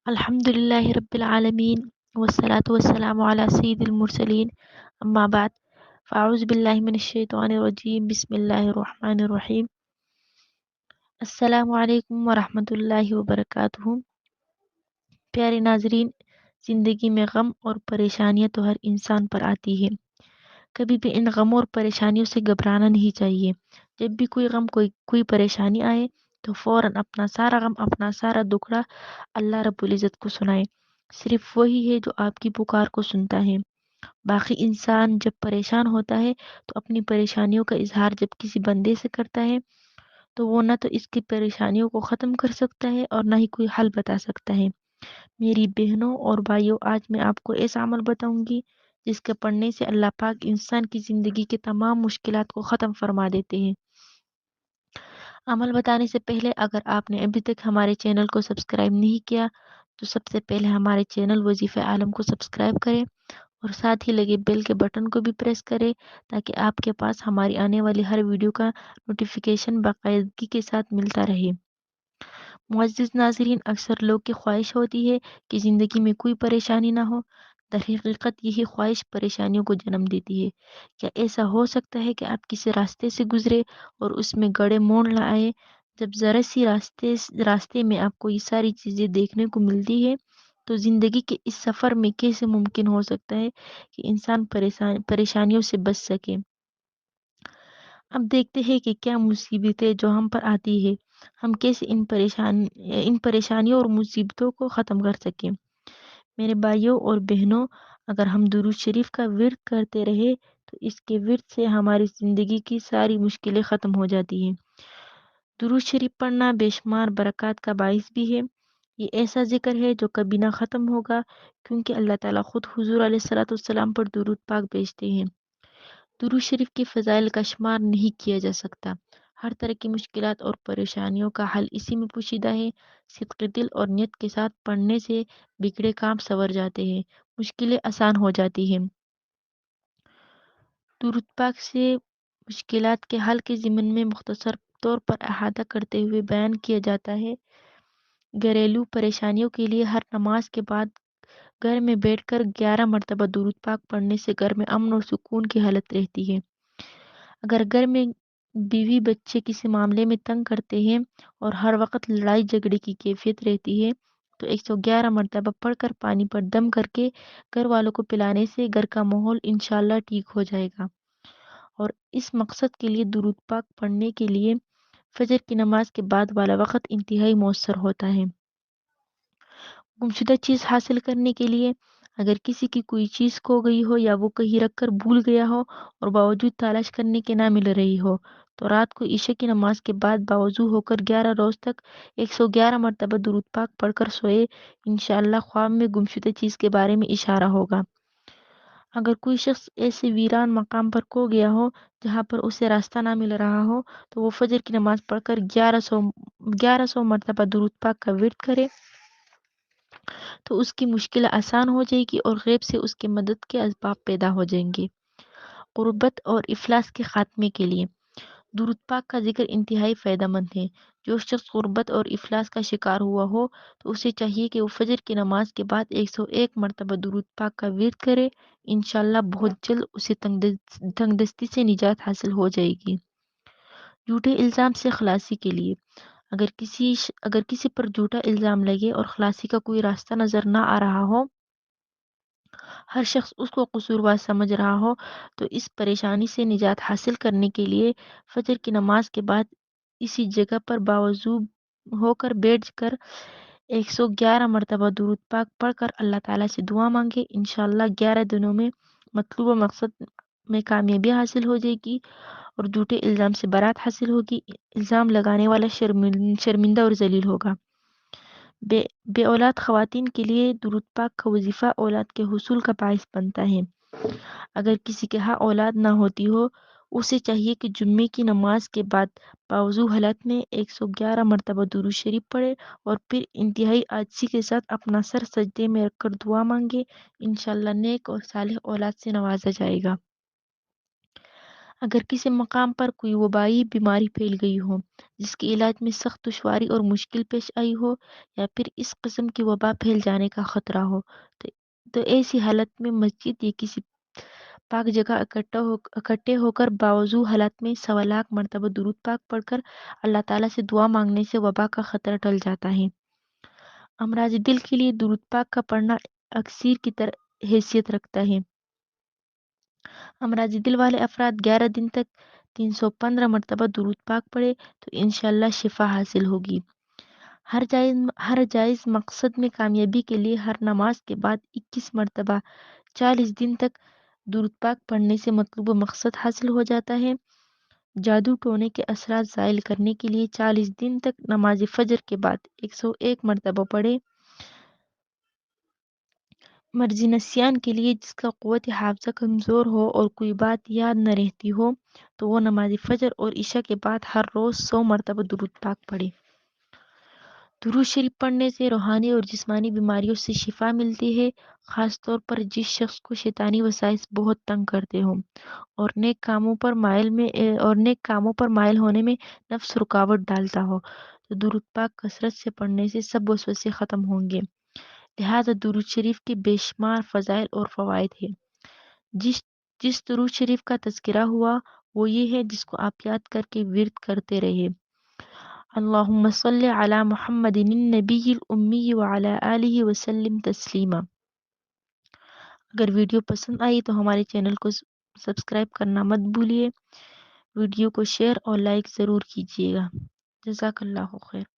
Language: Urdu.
الحمد لله رب العالمين والصلاة والسلام على سيد المرسلين أما بعد فأعوذ بالله من الشيطان الرجيم بسم الله الرحمن الرحيم السلام علیکم ورحمۃ اللہ وبرکاتہ۔ پیارے ناظرین، زندگی میں غم اور پریشانیاں تو ہر انسان پر آتی ہے۔ کبھی بھی ان غموں اور پریشانیوں سے گھبرانا نہیں چاہیے۔ جب بھی کوئی غم کوئی پریشانی آئے تو فوراً اپنا سارا غم اپنا سارا دکھڑا اللہ رب العزت کو سنائے۔ صرف وہی ہے جو آپ کی پکار کو سنتا ہے۔ باقی انسان جب پریشان ہوتا ہے تو اپنی پریشانیوں کا اظہار جب کسی بندے سے کرتا ہے تو وہ نہ تو اس کی پریشانیوں کو ختم کر سکتا ہے اور نہ ہی کوئی حل بتا سکتا ہے۔ میری بہنوں اور بھائیوں، آج میں آپ کو ایسا عمل بتاؤں گی جس کے پڑھنے سے اللہ پاک انسان کی زندگی کے تمام مشکلات کو ختم فرما دیتے ہیں۔ عمل بتانے سے پہلے اگر آپ نے ابھی تک ہمارے چینل کو سبسکرائب نہیں کیا تو سب سے پہلے ہمارے چینل وظیفہ عالم کو سبسکرائب کریں اور ساتھ ہی لگے بیل کے بٹن کو بھی پریس کریں تاکہ آپ کے پاس ہماری آنے والی ہر ویڈیو کا نوٹیفیکیشن باقاعدگی کے ساتھ ملتا رہے۔ معزز ناظرین، اکثر لوگ کی خواہش ہوتی ہے کہ زندگی میں کوئی پریشانی نہ ہو۔ در حقیقت یہی خواہش پریشانیوں کو جنم دیتی ہے۔ کیا ایسا ہو سکتا ہے کہ آپ کسی راستے سے گزرے اور اس میں گڑے موڑ نہ آئے؟ جب ذرا سی راستے میں آپ کو یہ ساری چیزیں دیکھنے کو ملتی ہے تو زندگی کے اس سفر میں کیسے ممکن ہو سکتا ہے کہ انسان پریشانیوں سے بچ سکے؟ اب دیکھتے ہیں کہ کیا مصیبتیں جو ہم پر آتی ہے، ہم کیسے ان پریشانیوں اور مصیبتوں کو ختم کر سکیں۔ میرے بھائیوں اور بہنوں، اگر ہم درود شریف کا ورد کرتے رہے تو اس کے ورد سے ہماری زندگی کی ساری مشکلیں ختم ہو جاتی ہیں۔ درود شریف پڑھنا بے شمار برکات کا باعث بھی ہے۔ یہ ایسا ذکر ہے جو کبھی نہ ختم ہوگا، کیونکہ اللہ تعالیٰ خود حضور علیہ الصلوۃ والسلام پر درود پاک بھیجتے ہیں۔ درود شریف کی فضائل کا شمار نہیں کیا جا سکتا۔ ہر طرح کی مشکلات اور پریشانیوں کا حل اسی میں پوشیدہ ہے۔ صدق دل اور نیت کے ساتھ پڑھنے سے بگڑے کام سنور جاتے ہیں، مشکلیں آسان ہو جاتی ہیں۔ درود پاک سے مشکلات کے حل کے ضمن میں مختصر طور پر احاطہ کرتے ہوئے بیان کیا جاتا ہے۔ گھریلو پریشانیوں کے لیے ہر نماز کے بعد گھر میں بیٹھ کر 11 مرتبہ درود پاک پڑھنے سے گھر میں امن اور سکون کی حالت رہتی ہے۔ اگر گھر میں بیوی بچے کسی معاملے میں تنگ کرتے ہیں اور ہر وقت لڑائی جھگڑے کی کیفیت رہتی ہے تو 111 مرتبہ پڑھ کر پانی پر دم کر کے گھر والوں کو پلانے سے گھر کا ماحول انشاءاللہ ٹھیک ہو جائے گا۔ اور اس مقصد کے لیے درود پاک پڑھنے کے لیے فجر کی نماز کے بعد والا وقت انتہائی مؤثر ہوتا ہے۔ گمشدہ چیز حاصل کرنے کے لیے اگر کسی کی کوئی چیز کھو گئی ہو یا وہ کہیں رکھ کر بھول گیا ہو اور باوجود تلاش کرنے کے نہ مل رہی ہو تو رات کو عشاء کی نماز کے بعد باوضو ہو کر 11 روز تک 111 مرتبہ درود پاک پڑھ کر سوئے، انشاءاللہ خواب میں گمشدہ چیز کے بارے میں اشارہ ہوگا۔ اگر کوئی شخص ایسے ویران مقام پر کھو گیا ہو جہاں پر اسے راستہ نہ مل رہا ہو تو وہ فجر کی نماز پڑھ کر 1100 مرتبہ درود پاک کا ورد کرے تو اس کی مشکل آسان ہو جائے گی اور غیب سے اس کی مدد کے اسباب پیدا ہو جائیں گے۔ غربت اور افلاس کے خاتمے کے لیے درود پاک کا ذکر انتہائی فائدہ مند ہے۔ جو شخص غربت اور افلاس کا شکار ہوا ہو تو اسے چاہیے کہ وہ فجر کی نماز کے بعد 101 مرتبہ درود پاک کا ورد کرے، انشاءاللہ بہت جلد اسے تنگ دستی سے نجات حاصل ہو جائے گی۔ جھوٹے الزام سے خلاصی کے لیے اگر کسی پر جھوٹا الزام لگے اور خلاصی کا کوئی راستہ نظر نہ آ رہا ہو، ہر شخص اس کو قصوروار سمجھ رہا ہو تو اس پریشانی سے نجات حاصل کرنے کے لیے فجر کی نماز کے بعد اسی جگہ پر باوضو ہو کر بیٹھ کر 111 مرتبہ درود پاک پڑھ کر اللہ تعالیٰ سے دعا مانگے، انشاءاللہ 11 دنوں میں مطلوبہ مقصد میں کامیابی حاصل ہو جائے گی اور جھوٹے الزام سے برات حاصل ہوگی۔ الزام لگانے والا شرمندہ اور ذلیل ہوگا۔ بے اولاد خواتین کے لیے درود پاک کا وظیفہ اولاد کے حصول کا باعث بنتا ہے۔ اگر کسی کے ہاں اولاد نہ ہوتی ہو، اسے چاہیے کہ جمعے کی نماز کے بعد باوضو حالت میں 111 مرتبہ درود شریف پڑھے اور پھر انتہائی عاجزی کے ساتھ اپنا سر سجدے میں رکھ کر دعا مانگے، انشاءاللہ نیک اور صالح اولاد سے نوازا جائے گا۔ اگر کسی مقام پر کوئی وبائی بیماری پھیل گئی ہو جس کے علاج میں سخت دشواری اور مشکل پیش آئی ہو، یا پھر اس قسم کی وبا پھیل جانے کا خطرہ ہو، تو ایسی حالت میں مسجد یا کسی پاک جگہ اکٹھے ہو کر باوضو حالت میں 100,000 مرتبہ درود پاک پڑھ کر اللہ تعالیٰ سے دعا مانگنے سے وبا کا خطرہ ٹل جاتا ہے۔ امراض دل کے لیے درود پاک کا پڑھنا اکسیر کی طرح حیثیت رکھتا ہے۔ امراض دل والے افراد 11 دن تک 315 مرتبہ درود پاک پڑھے تو انشاءاللہ شفا حاصل ہوگی۔ ہر جائز مقصد میں کامیابی کے لیے ہر نماز کے بعد 21 مرتبہ 40 دن تک درود پاک پڑھنے سے مطلوب مقصد حاصل ہو جاتا ہے۔ جادو ٹونے کے اثرات زائل کرنے کے لیے 40 دن تک نماز فجر کے بعد 101 مرتبہ پڑھے۔ مرضی نسیان کے لیے جس کا قوت حافظہ کمزور ہو اور کوئی بات یاد نہ رہتی ہو تو وہ نماز فجر اور عشاء کے بعد ہر روز 100 مرتبہ درود پاک پڑھے۔ درود شریف پڑھنے سے روحانی اور جسمانی بیماریوں سے شفا ملتی ہے، خاص طور پر جس شخص کو شیطانی وسائس بہت تنگ کرتے ہوں اور نیک کاموں پر مائل ہونے میں نفس رکاوٹ ڈالتا ہو، تو درود پاک کثرت سے پڑھنے سے سب وسوسے ختم ہوں گے۔ لہذا درود شریف کے بے شمار فضائل اور فوائد ہیں۔ جس درود شریف کا تذکرہ ہوا وہ یہ ہے جس کو آپ یاد کر کے ورد کرتے رہے۔ اللہم صلی علی محمد النبی الامی وعلی آلہ وسلم تسلیما۔ اگر ویڈیو پسند آئی تو ہمارے چینل کو سبسکرائب کرنا مت بھولیے۔ ویڈیو کو شیئر اور لائک ضرور کیجیے گا۔ جزاک اللہ خیر۔